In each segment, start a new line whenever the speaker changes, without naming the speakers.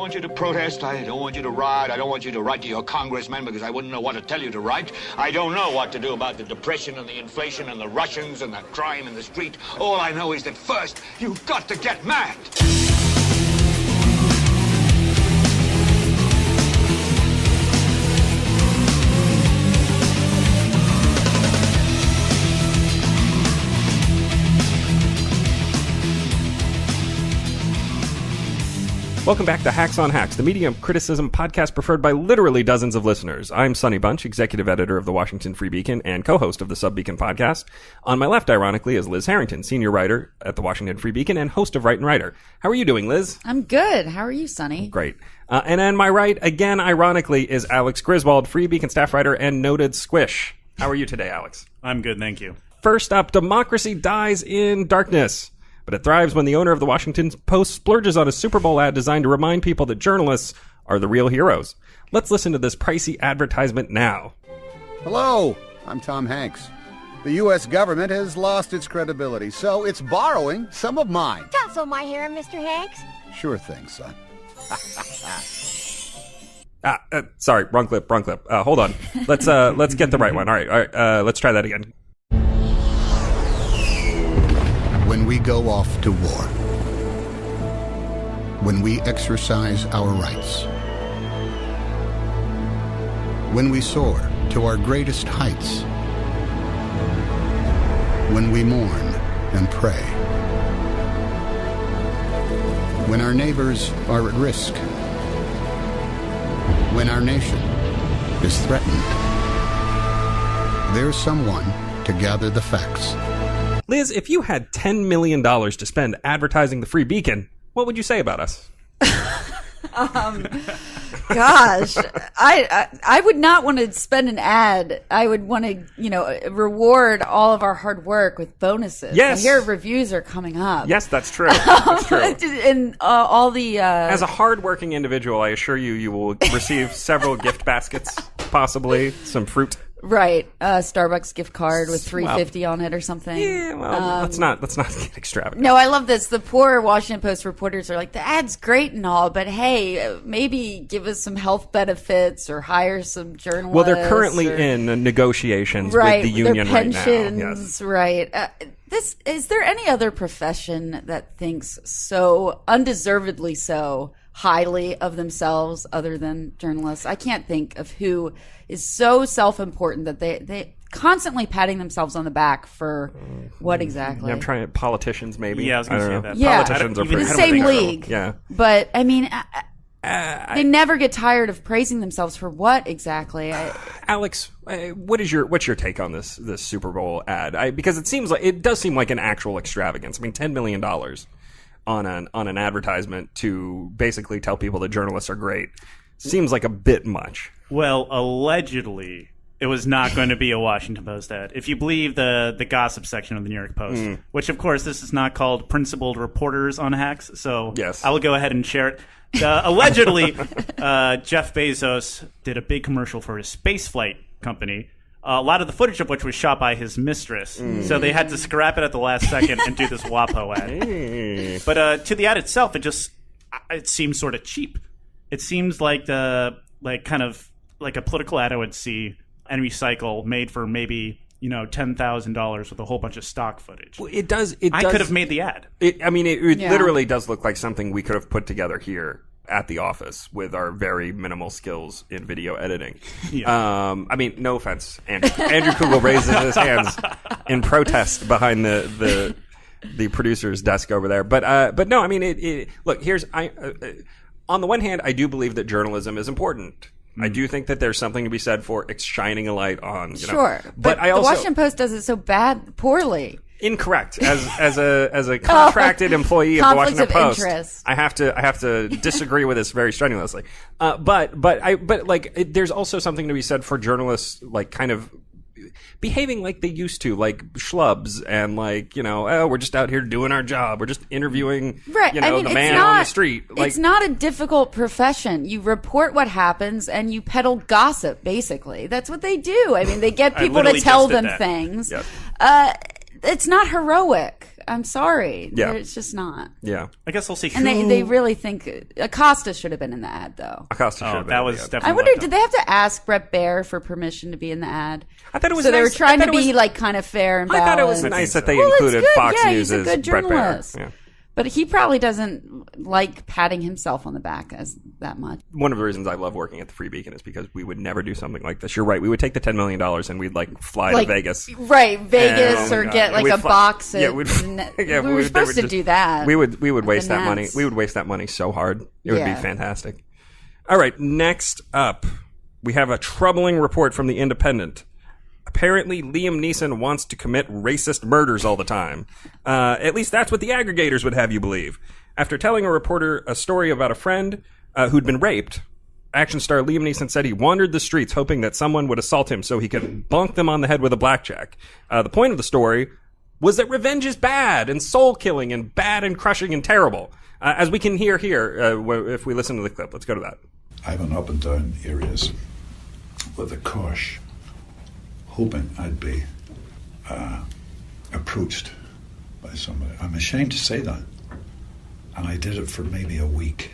want you to protest. I don't want you to riot. I don't want you to write to your congressman because I wouldn't know what to tell you to write. I don't know what to do about the depression and the inflation and the Russians and the crime in the street. All I know is that first, you've got to get mad.
Welcome back to Hacks on Hacks, the medium criticism podcast preferred by literally dozens of listeners. I'm Sonny Bunch, executive editor of the Washington Free Beacon and co-host of the Sub Beacon podcast. On my left, ironically, is Liz Harrington, senior writer at the Washington Free Beacon and host of Write and Writer. How are you doing, Liz?
I'm good. How are you, Sonny?
Great. And on my right, again, ironically, is Alex Griswold, Free Beacon staff writer and noted squish. How are you today, Alex?
I'm good, thank you.
First up, democracy dies in darkness. But it thrives when the owner of the Washington Post splurges on a Super Bowl ad designed to remind people that journalists are the real heroes. Let's listen to this pricey advertisement now.
Hello, I'm Tom Hanks. The U.S. government has lost its credibility, so it's borrowing some of mine.
Toss my hair, Mr. Hanks.
Sure thing, son.
Sorry, wrong clip. Hold on. Let's get the right one. All right, let's try that again.
When we go off to war, when we exercise our rights, when we soar to our greatest heights, when we mourn and pray, when our neighbors are at risk, when our nation is threatened, there's someone to gather the facts.
Liz, if you had $10 million to spend advertising the Free Beacon, what would you say about us?
Gosh, I would not want to spend an ad. I would want to, reward all of our hard work with bonuses.
Yes.
I hear reviews are coming up.
Yes, that's true. That's true.
And all the...
As a hardworking individual, I assure you, you will receive several gift baskets, possibly some fruit.
Right, Starbucks gift card with $3.50 on it or something.
Yeah, well, let's not get extravagant.
No, I love this. The poor Washington Post reporters are like, the ad's great and all, but hey, maybe give us some health benefits or hire some journalists.
Well, they're currently in negotiations with the union
their
right now.
Pensions,
Yes.
Right. Is there any other profession that thinks so undeservedly so highly of themselves other than journalists? I can't think of who is so self-important that they constantly patting themselves on the back for what exactly?
Yeah, I'm trying to, politicians maybe.
Yeah, I was going to say that.
Yeah.
Politicians are
Even
pretty
the same
general.
league.
Yeah.
But I mean, they never get tired of praising themselves for what exactly?
Alex, what's your take on this Super Bowl ad? Because it does seem like an actual extravagance. I mean, $10 million on an advertisement to basically tell people that journalists are great seems like a bit much.
Well, allegedly, it was not going to be a Washington Post ad. If you believe the gossip section of the New York Post, which, of course, this is not called principled reporters on hacks, so
yes.
I will go ahead and share it. Allegedly, Jeff Bezos did a big commercial for his spaceflight company, a lot of the footage of which was shot by his mistress. So they had to scrap it at the last second and do this WAPO ad. But to the ad itself, it seems sort of cheap. It seems like kind of like a political ad I would see and recycle, made for maybe $10,000 with a whole bunch of stock footage.
Well, it does.
I could have made the ad.
It literally does look like something we could have put together here at the office with our very minimal skills in video editing.
Yeah.
I mean, no offense, Andrew. Andrew Kugel raises his hands in protest behind the producer's desk over there. But no, I mean, look, on the one hand, I do believe that journalism is important. I do think that there's something to be said for shining a light on.
Sure, but I also, the Washington Post does it so poorly.
Incorrect. As a contracted employee of the Washington Post,
interest.
I have to disagree with this very strenuously. But there's also something to be said for journalists kind of behaving like they used to, like schlubs, and we're just out here doing our job. We're just interviewing, the man on the street.
It's not a difficult profession. You report what happens and you peddle gossip, basically. That's what they do. I mean, they get people to tell them things.
Yes.
It's not heroic. I'm sorry.
Yeah.
It's just not.
Yeah.
I guess we'll see.
And they really think Acosta should have been in the ad, though.
Acosta should have been.
That was definitely.
I wonder, did they have to ask Brett Baer for permission to be in the ad?
I thought it was
so
nice.
they were trying to be like kind of fair and
I
balanced.
thought it was nice that they
Well, it's
included
good.
Fox
Yeah, he's
News'
a good
Brett Baer.
journalist.
Yeah.
But he probably doesn't like patting himself on the back as that much.
One of the reasons I love working at the Free Beacon is because we would never do something like this. You're right. We would take the $10 million and we'd fly to Vegas.
Right, Vegas,
And,
or get like a box.
Yeah,
we were supposed to do that.
We would waste
the
that money.
Nats.
We would waste that money so hard. It would be
Yeah.
fantastic. All right, next up, we have a troubling report from The Independent. Apparently, Liam Neeson wants to commit racist murders all the time. At least that's what the aggregators would have you believe. After telling a reporter a story about a friend who'd been raped, action star Liam Neeson said he wandered the streets hoping that someone would assault him so he could bonk them on the head with a blackjack. The point of the story was that revenge is bad and soul-killing and bad and crushing and terrible. As we can hear here if we listen to the clip. Let's go to that.
I went up and down areas with a cosh, hoping I'd be approached by somebody. I'm ashamed to say that. And I did it for maybe a week,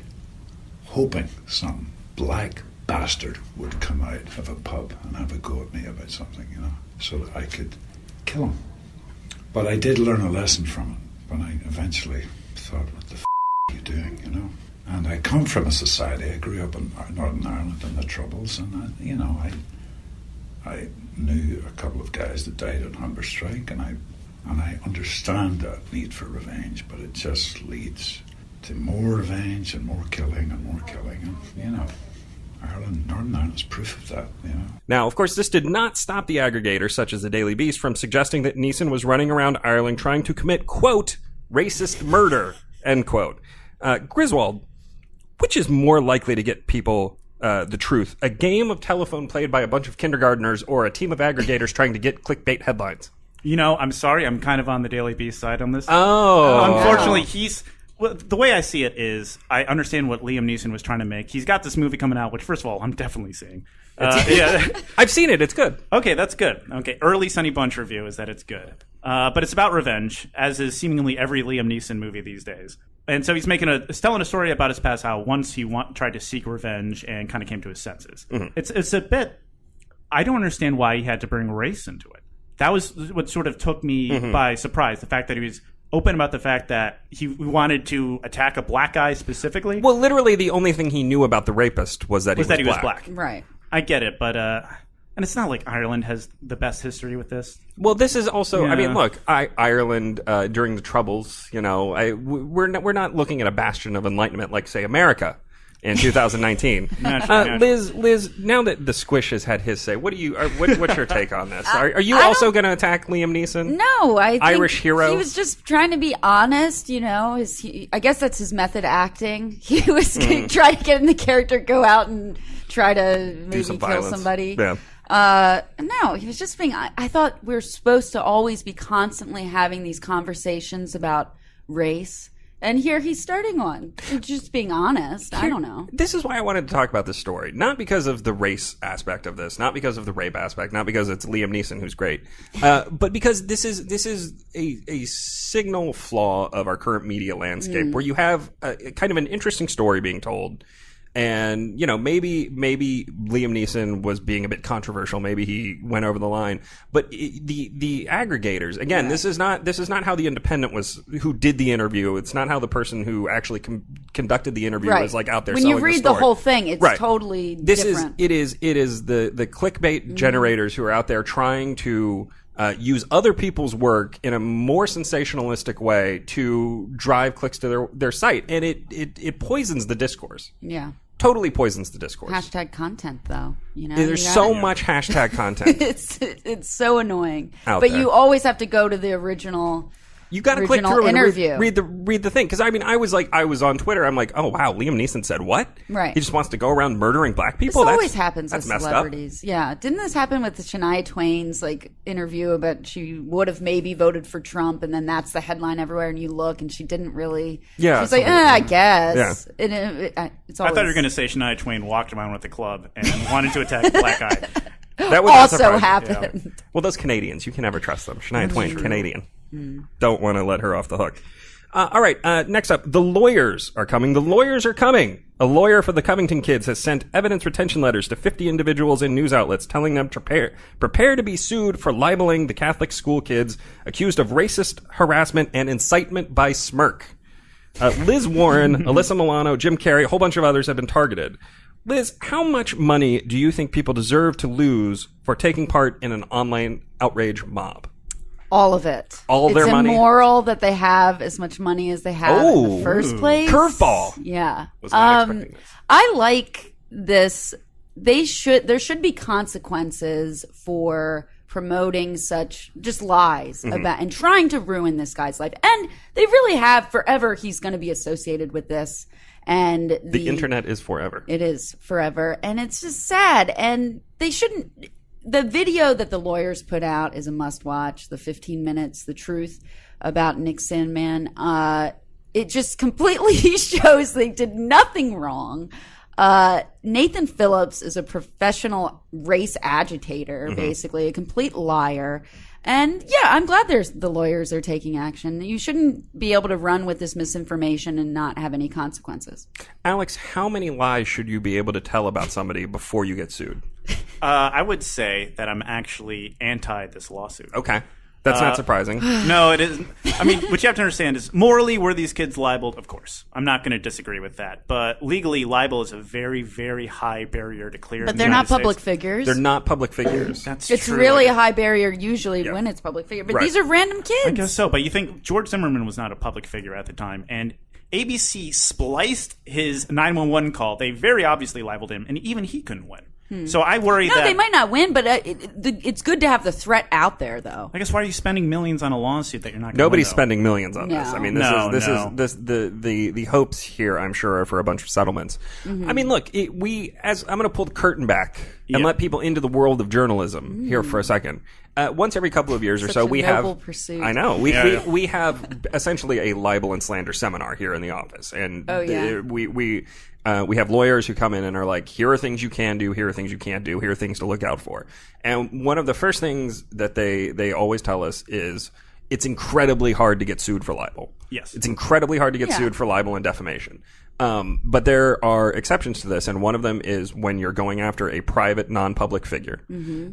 hoping some black bastard would come out of a pub and have a go at me about something, so that I could kill him. But I did learn a lesson from it when I eventually thought, what the are you doing, And I come from a society, I grew up in Northern Ireland in the Troubles, and I knew a couple of guys that died on hunger strike, and I understand that need for revenge, but it just leads to more revenge and more killing, and Ireland, Northern Ireland's proof of that,
Now, of course, this did not stop the aggregators, such as the Daily Beast, from suggesting that Neeson was running around Ireland trying to commit, quote, racist murder, end quote. Griswold, which is more likely to get people the truth? A game of telephone played by a bunch of kindergartners or a team of aggregators trying to get clickbait headlines?
I'm sorry. I'm kind of on the Daily Beast side on this.
Oh.
Unfortunately, the way I see it is I understand what Liam Neeson was trying to make. He's got this movie coming out, which, first of all, I'm definitely seeing. Yeah.
I've seen it. It's good.
Okay, that's good. Okay, early Sunny Bunch review is that it's good. But it's about revenge, as is seemingly every Liam Neeson movie these days. And so he's telling a story about his past, how once he tried to seek revenge and kind of came to his senses. Mm-hmm. It's a bit... I don't understand why he had to bring race into it. That was what sort of took me by surprise, the fact that he was open about the fact that he wanted to attack a black guy specifically.
Well, literally the only thing he knew about the rapist was that he was black.
Right.
I get it, but and it's not like Ireland has the best history with this.
Well, this is also. Yeah. I mean, look, Ireland during the Troubles. We're not looking at a bastion of enlightenment like, say, America in 2019. Liz, now that the Squish has had his say, what's your take on this? Are you also going to attack Liam Neeson?
No, I think
Irish hero.
He was just trying to be honest. I guess that's his method acting. He was trying to get in the character, go out and try to maybe kill
violence.
somebody.
Yeah.
No, he was just being. I thought we were supposed to always be constantly having these conversations about race. And here he's starting one. Just being honest. I don't know.
This is why I wanted to talk about this story. Not because of the race aspect of this. Not because of the rape aspect. Not because it's Liam Neeson, who's great. But because this is a signal flaw of our current media landscape where you have kind of an interesting story being told. And, maybe Liam Neeson was being a bit controversial. Maybe he went over the line. But the aggregators, again, this is not how the Independent who did the interview. It's not how the person who actually conducted the interview was out there
when
selling
you read
the story.
whole thing, it's totally different.
It is the clickbait generators who are out there trying to use other people's work in a more sensationalistic way to drive clicks to their site. And it poisons the discourse.
Yeah.
Totally poisons the discourse.
Hashtag content, though.
There's so much hashtag content.
It's so annoying.
Out
but
there.
You always have to go to the original.
You got to click through
interview.
and read the thing. Because I was on Twitter. I'm like, oh wow, Liam Neeson said what?
Right.
He just wants to go around murdering black people.
This always happens with
messed
celebrities.
Up.
Yeah. Didn't this happen with Shania Twain's interview about she would have maybe voted for Trump, and then that's the headline everywhere, and you look and she didn't really.
Yeah.
She's like, I guess.
Yeah.
It's always,
I thought you were going to say Shania Twain walked around with the club and wanted to attack a black guy.
That would
also happened.
Yeah. Well, those Canadians, you can never trust them. Shania Twain, Canadian. Don't want to let her off the hook. All right, next up, the lawyers are coming. The lawyers are coming. A lawyer for the Covington kids has sent evidence retention letters to 50 individuals and news outlets telling them to prepare to be sued for libeling the Catholic school kids accused of racist harassment and incitement by Smirk. Liz Warren, Alyssa Milano, Jim Carrey, a whole bunch of others have been targeted. Liz, how much money do you think people deserve to lose for taking part in an online outrage mob?
All of it.
All their money?
It's immoral that they have as much money as they have in the first place.
Curveball.
Yeah.
Was not expecting this.
I like this. There should be consequences for promoting such just lies about and trying to ruin this guy's life. And they really have forever. He's going to be associated with this. And
the internet is forever.
It is forever. And it's just sad. And they shouldn't. The video that the lawyers put out is a must-watch. The 15 minutes, the truth about Nick Sandmann. It just completely shows they did nothing wrong. Nathan Phillips is a professional race agitator, basically a complete liar. And yeah, I'm glad the lawyers are taking action. You shouldn't be able to run with this misinformation and not have any consequences.
Alex, how many lies should you be able to tell about somebody before you get sued?
I would say that I'm actually anti this lawsuit.
Okay. That's not surprising.
No, it isn't. I mean, what you have to understand is morally, were these kids libeled? Of course. I'm not going to disagree with that. But legally, libel is a very, very high barrier to clear.
But they're not public figures.
They're not public figures.
It's
true.
really a high barrier usually when it's public figure. But these are random kids.
I guess so. But you think George Zimmerman was not a public figure at the time. And ABC spliced his 911 call. They very obviously libeled him. And even he couldn't win. So I worry that...
No, they might not win, but it's good to have the threat out there, though.
I guess why are you spending millions on a lawsuit that you're not going to
Nobody's
win,
spending millions on this.
No.
I mean, the hopes here, I'm sure, are for a bunch of settlements. I mean, look, I'm going to pull the curtain back and let people into the world of journalism here for a second. Once every couple of years or so, we have.
Pursuit.
I know we have essentially a libel and slander seminar here in the office, and we have lawyers who come in and are like, here are things you can do, here are things you can't do, here are things to look out for. And one of the first things that they always tell us is it's incredibly hard to get sued for libel.
Yes.
It's incredibly hard to get sued for libel and defamation. But there are exceptions to this, and one of them is when you're going after a private, non-public figure.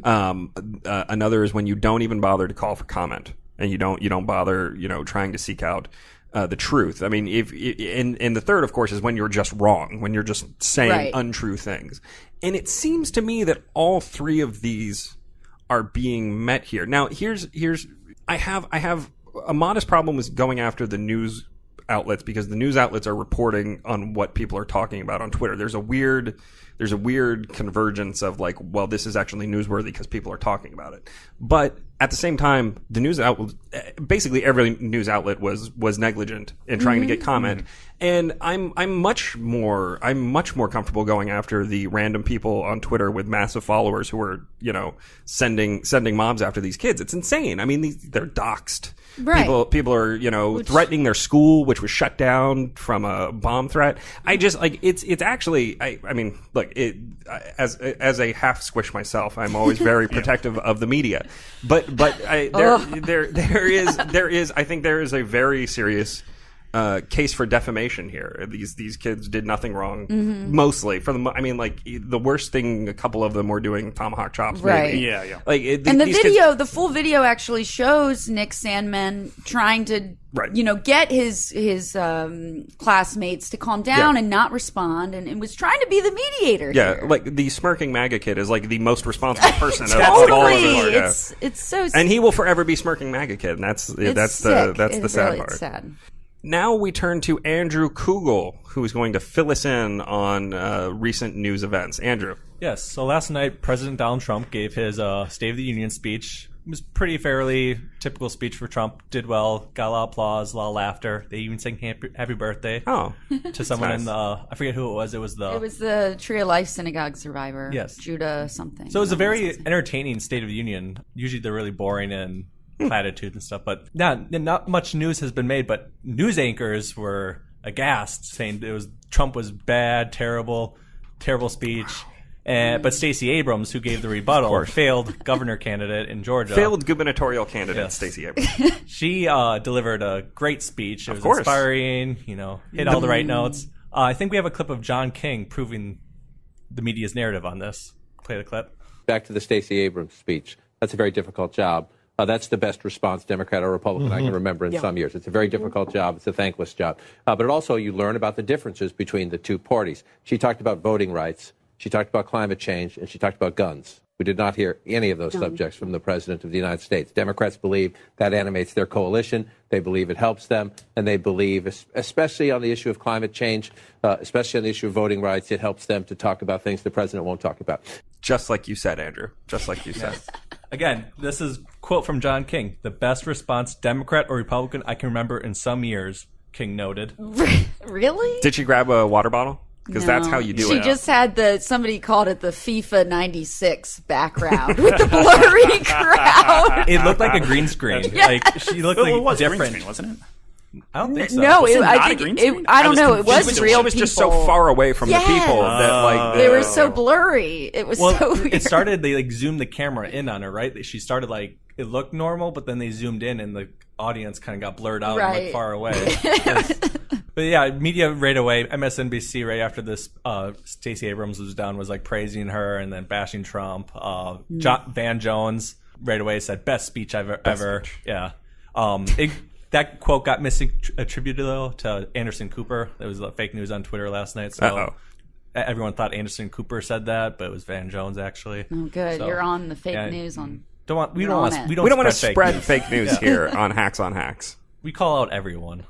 Another is when you don't even bother to call for comment, and you don't bother, trying to seek out the truth. I mean, and the third, of course, is when you're just wrong, when you're just saying untrue things. And it seems to me that all three of these are being met here. Now, I have a modest problem with going after the news outlets because the news outlets are reporting on what people are talking about on Twitter. There's a weird convergence of like, well, this is actually newsworthy because people are talking about it. But at the same time, the news outlet, basically every news outlet was negligent in trying to get comment. And I'm much more comfortable going after the random people on Twitter with massive followers who are, sending mobs after these kids. It's insane. I mean, they're doxxed.
Right.
People are, threatening their school, which was shut down from a bomb threat. I just it's actually, I mean, look, as a half squish myself, I'm always very protective of the media, but there is I think there is a very serious case for defamation here. These kids did nothing wrong, mostly. The worst thing a couple of them were doing tomahawk chops.
Right.
Maybe.
Yeah.
And the full video actually shows Nick Sandmann trying to, get his classmates to calm down and not respond, and was trying to be the mediator.
Yeah,
here.
like the smirking MAGA kid is like the most responsible person of all of them.
It's so sad.
And he will forever be smirking MAGA kid, and that's the sad part.
Sad.
Now we turn to Andrew Kugel, who is going to fill us in on recent news events. Andrew.
Yes, so last night President Donald Trump gave his State of the Union speech. It was pretty fairly typical speech for Trump. Did well, got a lot of applause, a lot of laughter. They even sang happy birthday to someone
nice.
in the, I forget who it was. It was
the Tree of Life synagogue survivor.
Yes.
Judah something.
So it was a very entertaining State of the Union. Usually they're really boring and platitudes and stuff, but not much news has been made. But news anchors were aghast, saying Trump was bad, terrible speech. But Stacey Abrams, who gave the rebuttal, failed governor candidate in Georgia.
Failed gubernatorial candidate, Stacey Abrams.
She delivered a great speech. It was inspiring, hit all the right notes. I think we have a clip of John King proving the media's narrative on this. Play the clip.
Back to the Stacey Abrams speech. That's a very difficult job. That's the best response, Democrat or Republican, I can remember in some years. It's a very difficult job. It's a thankless job. But it also, you learn about the differences between the two parties. She talked about voting rights. She talked about climate change, and she talked about guns. We did not hear any of those subjects from the President of the United States. Democrats believe that animates their coalition. They believe it helps them. And they believe, especially on the issue of climate change, especially on the issue of voting rights, it helps them to talk about things the President won't talk about.
Just like you said, Andrew. Just like you said.
Again, this is a quote from John King. The best response, Democrat or Republican, I can remember in some years, King noted.
Really?
Did she grab a water bottle? Because that's how you do it.
She just had somebody called it the FIFA 96 background with the blurry crowd.
It looked like a green screen.
Yeah.
Like, she looked like
it was
different.
Green screen, wasn't it?
I don't think so.
No,
I don't
know. It was real.
She was just so far away from the people that
they were so blurry. It was so weird.
It started. They zoomed the camera in on her. Right. She started it looked normal, but then they zoomed in, and the audience kind of got blurred out and looked far away. But yeah, media right away. MSNBC right after this, Stacey Abrams was down, was praising her and then bashing Trump. Van Jones right away said best speech I've ever. Speech. Yeah. That quote got misattributed to Anderson Cooper. There was fake news on Twitter last night. So everyone thought Anderson Cooper said that, but it was Van Jones actually.
Oh, good. So, you're on the fake news on.
We don't want to spread fake news here on Hacks on Hacks.
We call out everyone.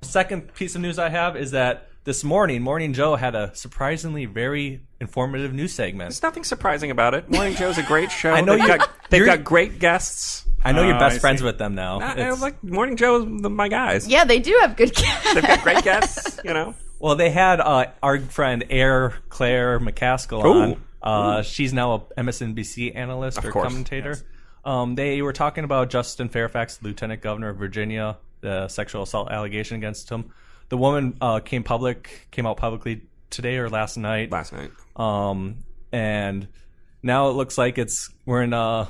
Second piece of news I have is that this morning, Morning Joe had a surprisingly very informative news segment.
There's nothing surprising about it. Morning Joe's a great show.
I know
they've got great guests.
I know you're best friends with them now.
Morning Joe's my guys.
Yeah, they do have good guests.
They've got great guests,
Well, they had our friend Claire McCaskill on. She's now a MSNBC analyst or commentator. Yes. They were talking about Justin Fairfax, Lieutenant Governor of Virginia, the sexual assault allegation against him. The woman came out publicly today or last night. And now it looks like we're in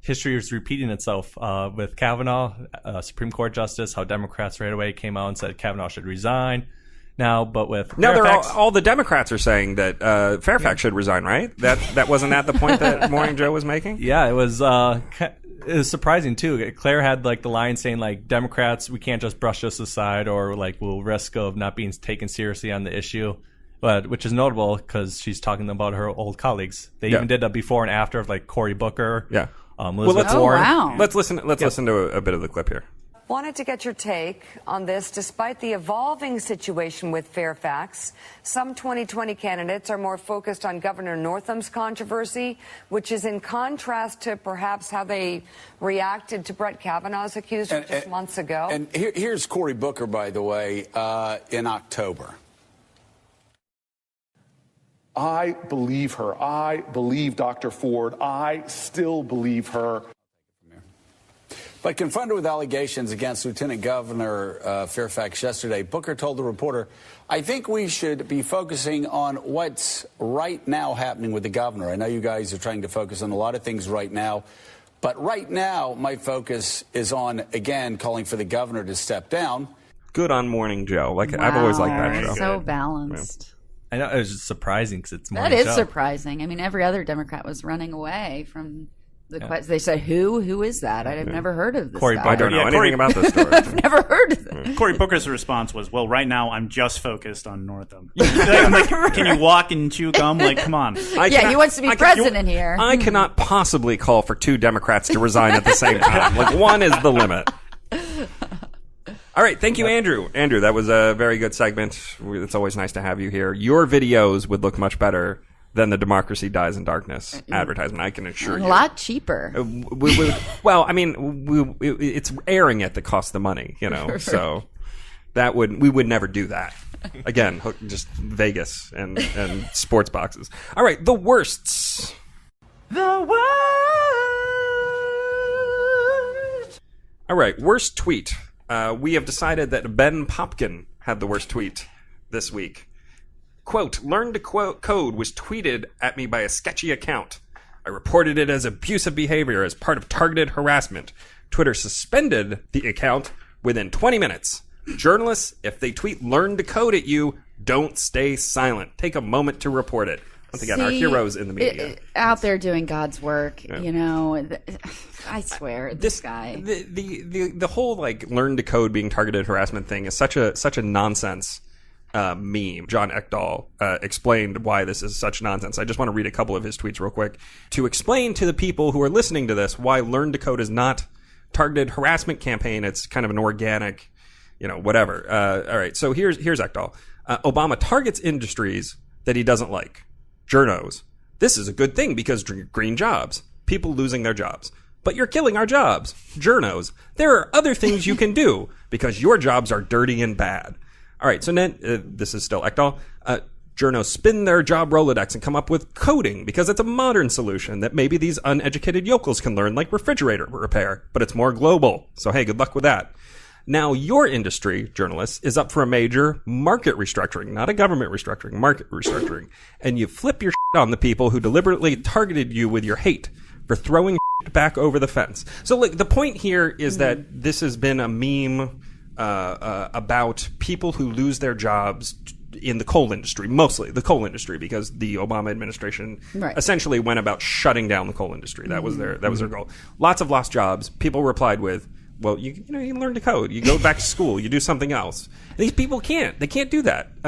history is repeating itself with Kavanaugh, Supreme Court Justice, how Democrats right away came out and said Kavanaugh should resign. Now, but with Fairfax,
all the Democrats are saying that Fairfax should resign, right? That wasn't that the point that Morning Joe was making?
Yeah, it was. It was surprising too. Claire had the line saying Democrats, we can't just brush this aside or we'll risk of not being taken seriously on the issue. But which is notable because she's talking about her old colleagues. They even did a before and after of Cory Booker.
Yeah.
Elizabeth Warren.
Wow.
Let's listen to a bit of the clip here.
Wanted to get your take on this. Despite the evolving situation with Fairfax, some 2020 candidates are more focused on Governor Northam's controversy, which is in contrast to perhaps how they reacted to Brett Kavanaugh's accuser just months ago.
And here's Cory Booker, by the way, in October.
I believe her. I believe Dr. Ford. I still believe her.
But confronted with allegations against Lieutenant Governor Fairfax yesterday, Booker told the reporter, I think we should be focusing on what's right now happening with the governor. I know you guys are trying to focus on a lot of things right now, but right now my focus is on, again, calling for the governor to step down.
Good on Morning Joe. I've always liked that show.
So balanced.
I know, it was just surprising because it's Morning
That is
Joe.
Surprising. I mean, every other Democrat was running away from the question. They said, who is that? I've never heard of this guy.
I don't know anything about this story.
I've never heard of it.
Cory Booker's response was, well, right now I'm just focused on Northam. Can you walk and chew gum? Come on.
He wants to be president here.
I cannot possibly call for two Democrats to resign at the same time. One is the limit. All right, thank you, Andrew. Andrew, that was a very good segment. It's always nice to have you here. Your videos would look much better than the Democracy Dies in Darkness advertisement, I can assure you.
A lot cheaper.
It's airing at the cost of the money, so we would never do that. Again, just Vegas and sports boxes. All right, the worsts.
The worst.
All right, worst tweet. We have decided that Ben Popkin had the worst tweet this week. Quote, learn to code was tweeted at me by a sketchy account. I reported it as abusive behavior as part of targeted harassment. Twitter suspended the account within 20 minutes. Journalists, if they tweet learn to code at you, don't stay silent. Take a moment to report it. Once again, our heroes in the media.
Out there doing God's work,
Yeah.
you know. I swear, this guy.
The whole like learn to code being targeted harassment thing is such a nonsense meme. John Ekdahl explained why this is such nonsense. I just want to read a couple of his tweets real quick to explain to the people who are listening to this why learn to code is not targeted harassment campaign. It's kind of an organic, whatever. All right. So here's Ekdahl. Obama targets industries that he doesn't like. Journos. This is a good thing because green jobs. People losing their jobs. But you're killing our jobs. Journos. There are other things you can do because your jobs are dirty and bad. All right, so then, this is still Ekdahl. Journos spin their job Rolodex and come up with coding because it's a modern solution that maybe these uneducated yokels can learn, like refrigerator repair, but it's more global. So, hey, good luck with that. Now, your industry, journalists, is up for a major market restructuring, not a government restructuring, market restructuring. And you flip your shit on the people who deliberately targeted you with your hate for throwing shit back over the fence. So, like, the point here is that this has been a meme about people who lose their jobs in the coal industry, mostly the coal industry, because the Obama administration essentially went about shutting down the coal industry. That was their goal. Lots of lost jobs. People replied with, well, you learn to code. You go back to school. You do something else. These people can't. They can't do that.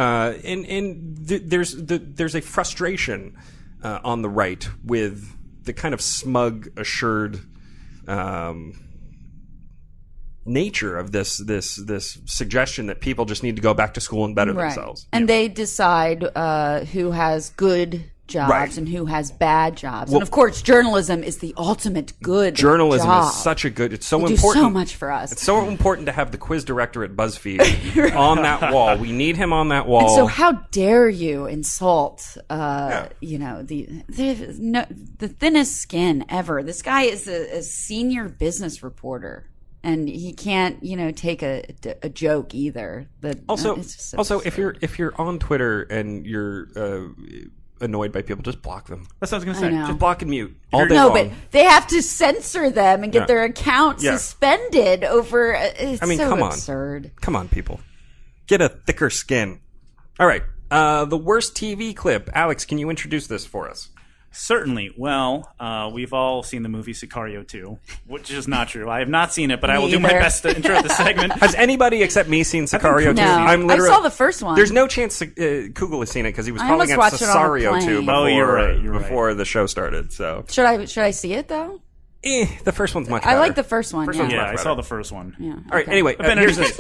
There's a frustration on the right with the kind of smug, assured nature of this suggestion that people just need to go back to school and better themselves.
And they decide who has good jobs and who has bad jobs.
Well,
and of course, journalism is the ultimate good
journalism
job.
is such a good. It's so
they
important.
Do so much for us.
It's so important to have the quiz director at BuzzFeed on that wall. We need him on that wall.
And so, how dare you insult? The thinnest skin ever. This guy is a senior business reporter. And he can't, take a joke either. But
also,
if
you're on Twitter and you're annoyed by people, just block them.
That's what I was going to say.
Just block and mute all day
long.
but
they have to censor them and get their account suspended over. It's
come
absurd.
Come on, people, get a thicker skin. All right, the worst TV clip. Alex, can you introduce this for us?
Certainly. Well, we've all seen the movie Sicario 2, which is not true. I have not seen it, but I will do my best to intro the segment.
Has anybody except me seen Sicario 2?
No. I saw the first one.
There's no chance Kugel has seen it because he was calling it Cesario 2 before, before the show started. So
should I see it though?
The first one's much better.
I like the first one.
I saw the first one.
Yeah.
All right. Anyway,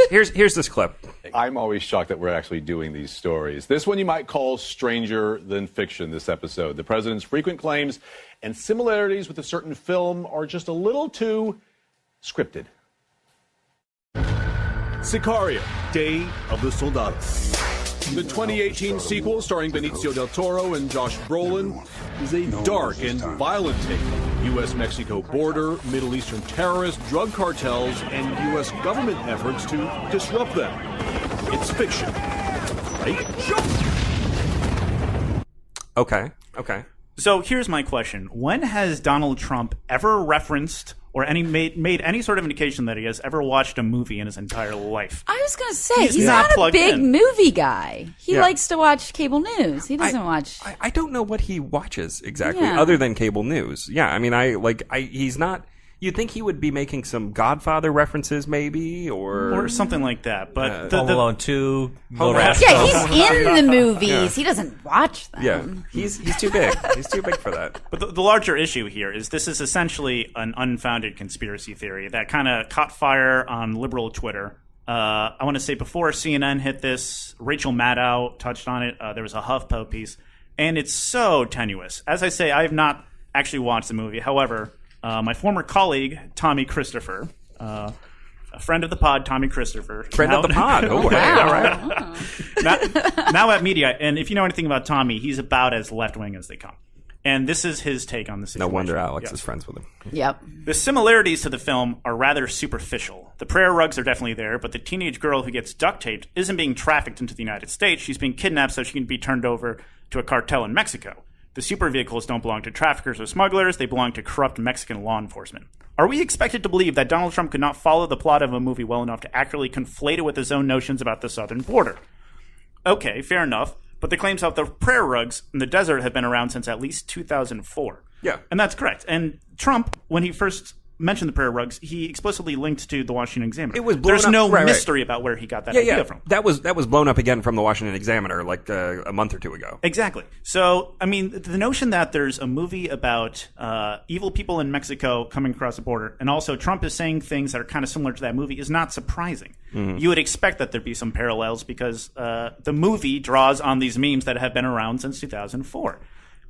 here's this clip.
I'm always shocked that we're actually doing these stories. This one you might call stranger than fiction, this episode. The president's frequent claims and similarities with a certain film are just a little too scripted.
Sicario, Day of the Soldado. The 2018 sequel starring Benicio del Toro and Josh Brolin is a dark and violent take on the U.S.-Mexico border, Middle Eastern terrorists, drug cartels, and U.S. government efforts to disrupt them. It's fiction, right?
Okay.
So here's my question. When has Donald Trump ever referenced or made any sort of indication that he has ever watched a movie in his entire life?
I was going to say, he's not a big movie guy. He likes to watch cable news. He doesn't watch...
I don't know what he watches exactly, other than cable news. Yeah, I mean, he's not... You'd think he would be making some Godfather references, maybe, or
something like that. But
Home Alone 2,
he's in the movies. Yeah. He doesn't watch them.
Yeah, he's too big. He's too big for that.
But the larger issue here is this is essentially an unfounded conspiracy theory that kind of caught fire on liberal Twitter. I want to say before CNN hit this, Rachel Maddow touched on it. There was a HuffPo piece, and it's so tenuous. As I say, I have not actually watched the movie. However, my former colleague, Tommy Christopher, a friend of the pod, Tommy Christopher.
Friend of the pod. Oh, wow. All right.
Now at Media. And if you know anything about Tommy, he's about as left-wing as they come. And this is his take on the situation.
No wonder Alex is friends with him.
Yep.
The similarities to the film are rather superficial. The prayer rugs are definitely there, but the teenage girl who gets duct taped isn't being trafficked into the United States. She's being kidnapped so she can be turned over to a cartel in Mexico. The super vehicles don't belong to traffickers or smugglers. They belong to corrupt Mexican law enforcement. Are we expected to believe that Donald Trump could not follow the plot of a movie well enough to accurately conflate it with his own notions about the southern border? Okay, fair enough. But the claims of the prayer rugs in the desert have been around since at least 2004.
Yeah.
And that's correct. And Trump, when he first mentioned the prayer rugs, he explicitly linked to the Washington Examiner.
It was blown
There's
up,
no
right.
mystery about where he got that idea from.
That was blown up again from the Washington Examiner like a month or two ago.
Exactly. So, I mean, the notion that there's a movie about evil people in Mexico coming across the border, and also Trump is saying things that are kind of similar to that movie, is not surprising.
Mm-hmm.
You would expect that there'd be some parallels because the movie draws on these memes that have been around since 2004.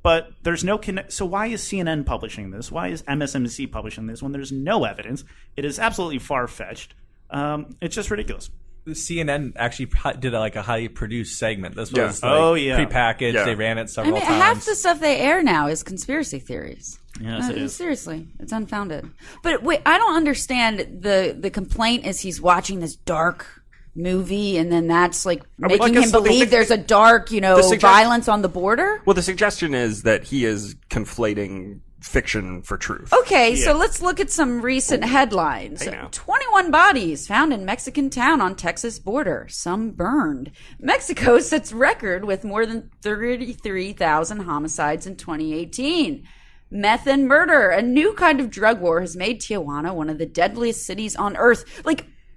But there's no so why is CNN publishing this? Why is MSNBC publishing this when there's no evidence? It is absolutely far-fetched. It's just ridiculous.
CNN actually did a highly produced segment. This was prepackaged.
Yeah.
They ran it several times.
Half the stuff they air now is conspiracy theories.
Yes, it is.
Seriously, it's unfounded. But wait, I don't understand. The complaint is he's watching this dark movie, and then that's making him believe there's a dark, violence on the border.
Well, the suggestion is that he is conflating fiction for truth.
Okay, so let's look at some recent headlines.
Hey now.
21 bodies found in Mexican town on Texas border, some burned. Mexico sets record with more than 33,000 homicides in 2018. Meth and murder, a new kind of drug war, has made Tijuana one of the deadliest cities on earth.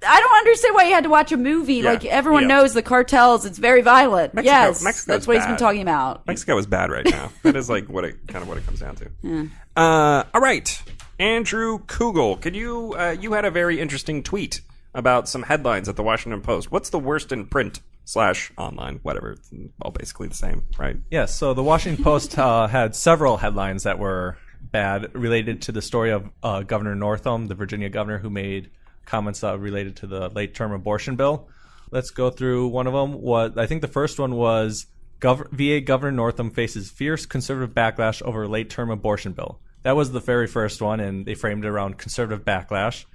I don't understand why you had to watch a movie.
Yeah.
Everyone knows the cartels. It's very violent.
Mexico's
that's what he's been
bad.
talking about.
Mexico is bad right now. That is what it comes down to.
Yeah.
All right, Andrew Kugel, could you you had a very interesting tweet about some headlines at the Washington Post. What's the worst in print / online, whatever? It's all basically the same, right?
Yes. So the Washington Post had several headlines that were bad related to the story of Governor Northam, the Virginia governor who made comments related to the late-term abortion bill. Let's go through one of them. I think the first one was VA Governor Northam faces fierce conservative backlash over late-term abortion bill. That was the very first one, and they framed it around conservative backlash.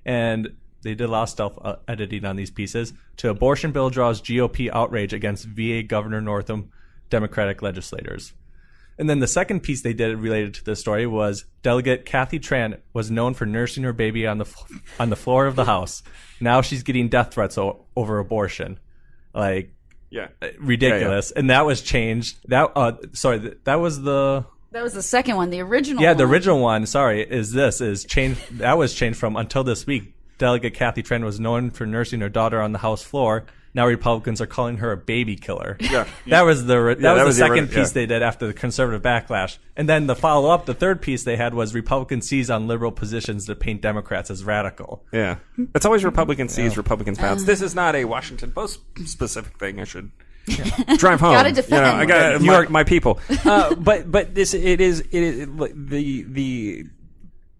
And they did a lot of stealth editing on these pieces. To abortion bill draws GOP outrage against VA Governor Northam Democratic legislators. And then the second piece they did related to this story was Delegate Kathy Tran was known for nursing her baby on the floor of the House. Now she's getting death threats over abortion. Ridiculous. Yeah. And that was changed. That was the
second one. The original
one.
Yeah,
the original one, is changed. That was changed from until this week. Delegate Kathy Tran was known for nursing her daughter on the House floor. Now Republicans are calling her a baby killer.
Yeah.
That was the second piece they did after the conservative backlash. And then the follow-up, the third piece they had was Republicans seize on liberal positions to paint Democrats as radical.
Yeah. It's always Republicans seize, Republicans pounce. This is not a Washington Post specific thing. I should drive home.
Gotta defend.
I got my people. But this it is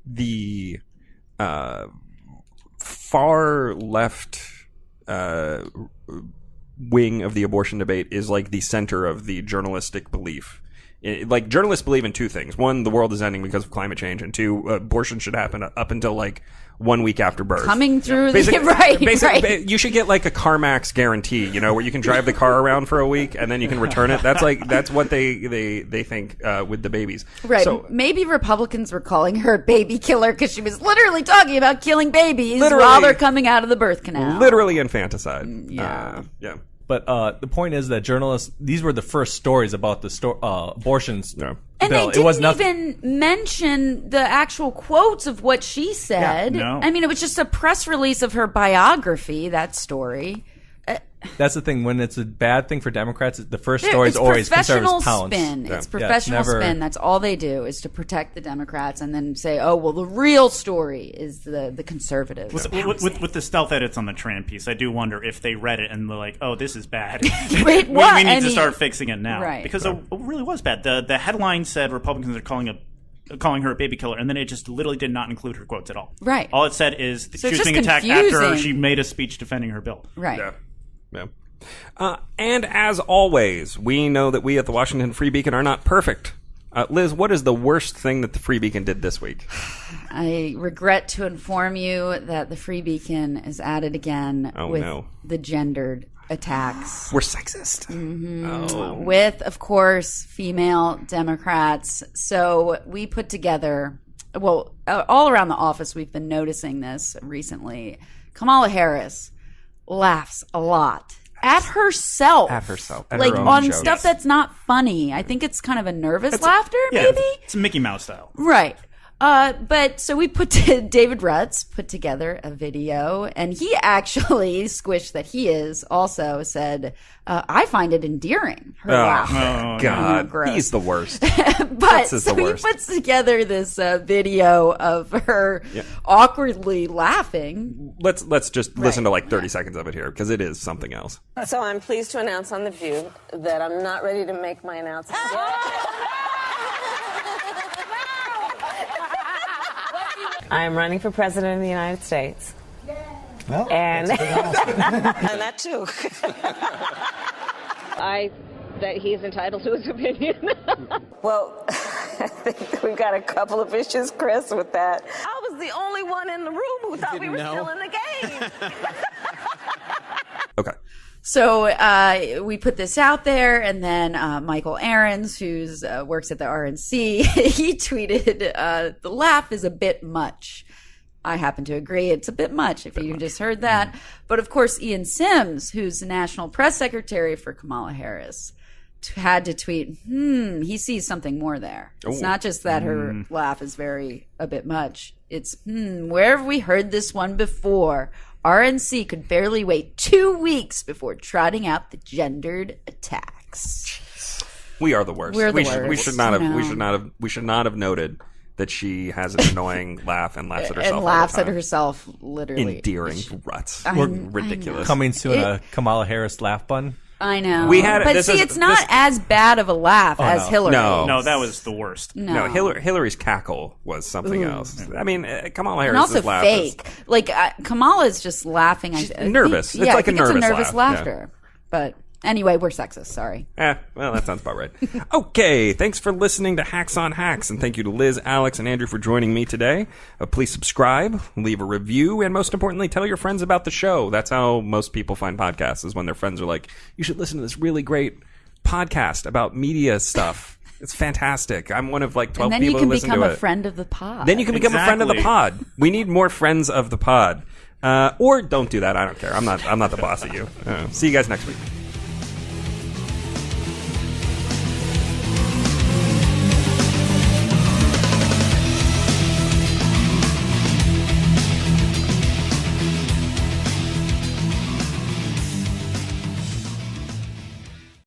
the far left wing of the abortion debate is the center of the journalistic belief. Journalists believe in two things. One, the world is ending because of climate change, and two, abortion should happen up until 1 week after birth.
Coming through
right.
Right.
You should get a CarMax guarantee, where you can drive the car around for a week and then you can return it. That's what they think with the babies.
Right.
So,
maybe Republicans were calling her a baby killer because she was literally talking about killing babies while they're coming out of the birth canal.
Literally infanticide.
Yeah.
Yeah.
But the point is that journalists, these were the first stories about the abortions bill.
And they didn't even mention the actual quotes of what she said.
Yeah, no.
I mean, it was just a press release of her biography, that story.
That's the thing. When it's a bad thing for Democrats, the first story is always conservatives pounce.
Spin. It's professional spin. That's all they do is to protect the Democrats and then say, oh, well, the real story is the conservatives.
With the stealth edits on the Tran piece, I do wonder if they read it and they're like, oh, this is bad.
Wait,
we need to start fixing it now.
Right.
Because it really was bad. The headline said Republicans are calling her a baby killer, and then it just literally did not include her quotes at all.
Right.
All it said is
So
she was being attacked after she made a speech defending her bill.
Right.
Yeah. And as always, we know that we at the Washington Free Beacon are not perfect. Liz, what is the worst thing that the Free Beacon did this week?
I regret to inform you that the Free Beacon is at it again with the gendered attacks.
We're sexist.
With, of course, female Democrats. So we put together, all around the office, we've been noticing this recently. Kamala Harris laughs a lot. At herself.
At her
on
jokes.
stuff that's not funny. I think it's kind of a nervous laughter, maybe?
It's Mickey Mouse style.
Right. But so David Rutz put together a video, and he actually, squished that he is, also said, I find it endearing, her laughter.
Oh, God. He's the worst.
But so he puts together this video of her awkwardly laughing.
Let's just listen to like 30 seconds of it here, because it is something else.
So I'm pleased to announce on The View that I'm not ready to make my announcement yet. I am running for president of the United States.
Well,
and
that's a big announcement.
and that too. That he's entitled to his opinion. Well, I think we've got a couple of issues, Chris, with that. I was the only one in the room who thought we were still in the game.
Okay.
So we put this out there, and then Michael Ahrens, who works at the RNC, he tweeted, the laugh is a bit much. I happen to agree. It's a bit much if you just heard that. But of course, Ian Sims, who's the national press secretary for Kamala Harris, had to tweet, he sees something more there. It's not just that her laugh is a bit much. It's, where have we heard this one before? RNC could barely wait 2 weeks before trotting out the gendered attacks.
We are the worst.
We're the worst.
We should not have noted that she has an annoying laugh and laughs at herself.
And laughs at herself, literally.
Endearing ruts. Ridiculous.
Coming soon, a Kamala Harris laugh bun.
I know. It's not as bad of a laugh as Hillary.
No, that was the worst.
No, Hillary's cackle was something else. I mean, Kamala Harris'
and also
laugh
fake. Kamala is just laughing.
She's nervous. It's like a nervous
laughter. Yeah. But anyway, we're sexist. Sorry.
Well, that sounds about right. Okay, thanks for listening to Hacks on Hacks, and thank you to Liz, Alex, and Andrew for joining me today. Please subscribe, leave a review, and most importantly, tell your friends about the show. That's how most people find podcasts, is when their friends are like, you should listen to this really great podcast about media stuff. It's fantastic. I'm one of like 12 people who listen to it.
Then you can become a friend of the pod.
Then you can become a friend of the pod. We need more friends of the pod. Or don't do that. I don't care. I'm not the boss of you. See you guys next week.